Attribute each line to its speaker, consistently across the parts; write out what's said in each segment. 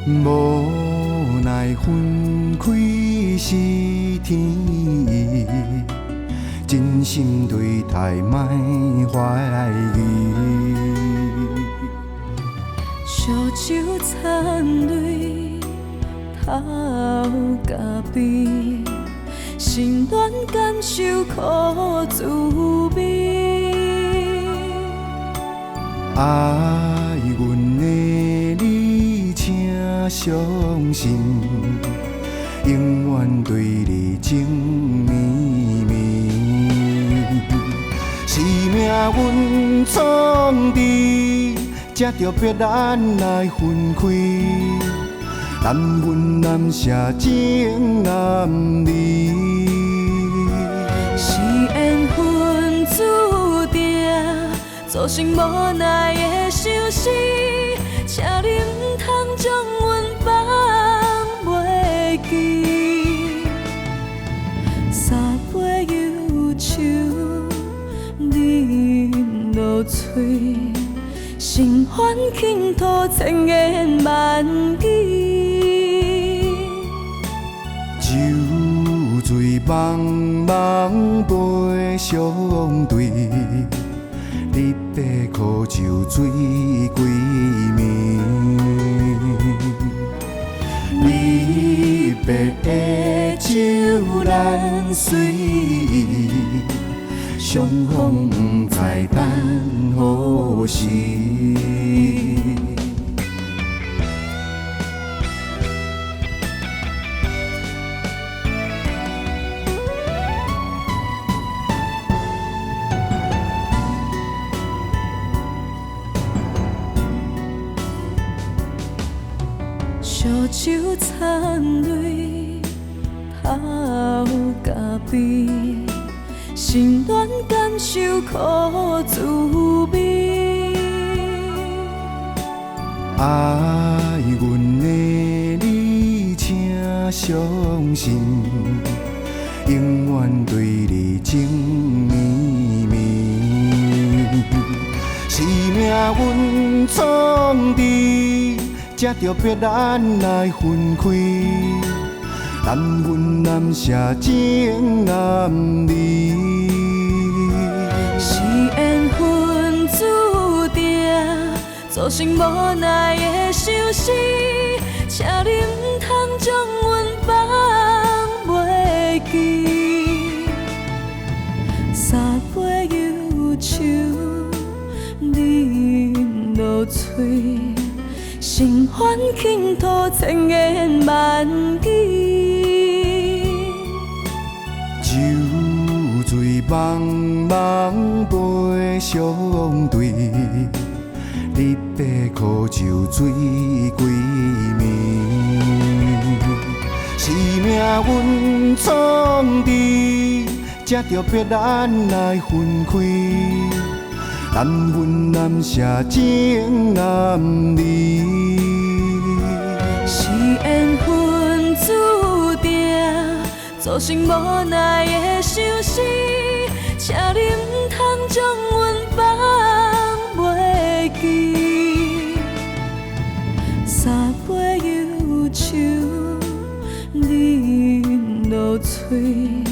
Speaker 1: 无奈分开是天意，真心对待莫怀疑。
Speaker 2: 烧酒残泪，头甲悲，心乱感受苦滋味。
Speaker 1: 爱阮的你，请相信，永远对你情绵绵。是命运创治，才着逼咱来分开。难分难舍情暗离，
Speaker 2: 是缘分注定，造成无奈的相思，请你唔通将阮放袂记。三杯忧愁，饮落嘴，心烦倾吐千言万语。
Speaker 1: 酒醉茫茫杯相对，你白苦酒醉几暝。离别的酒难随，相逢不知等何时。
Speaker 2: 烧酒残泪，头甲悲，心乱感受苦滋味。
Speaker 1: 爱阮的你，请相信，永远对你情绵绵。是命运创治，才着逼咱来分开。难分难舍情暗离，
Speaker 2: 是缘分注定，造成无奈的相思，请你唔通将阮放袂记。三杯忧愁，饮落嘴，心烦倾吐千言万语。
Speaker 1: 酒醉茫茫杯相对，你白苦酒醉几暝。是命运创治，才着逼咱来分开。难分难舍情暗离，
Speaker 2: 是缘分注定，造成无奈的相思，请你唔通将阮放袂记。三杯忧愁，饮落嘴，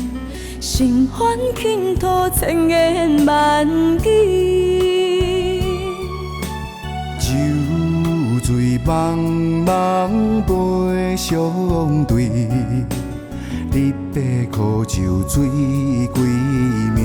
Speaker 2: 心烦倾吐千言万语。
Speaker 1: 酒醉茫茫杯相对，你白苦酒醉几暝。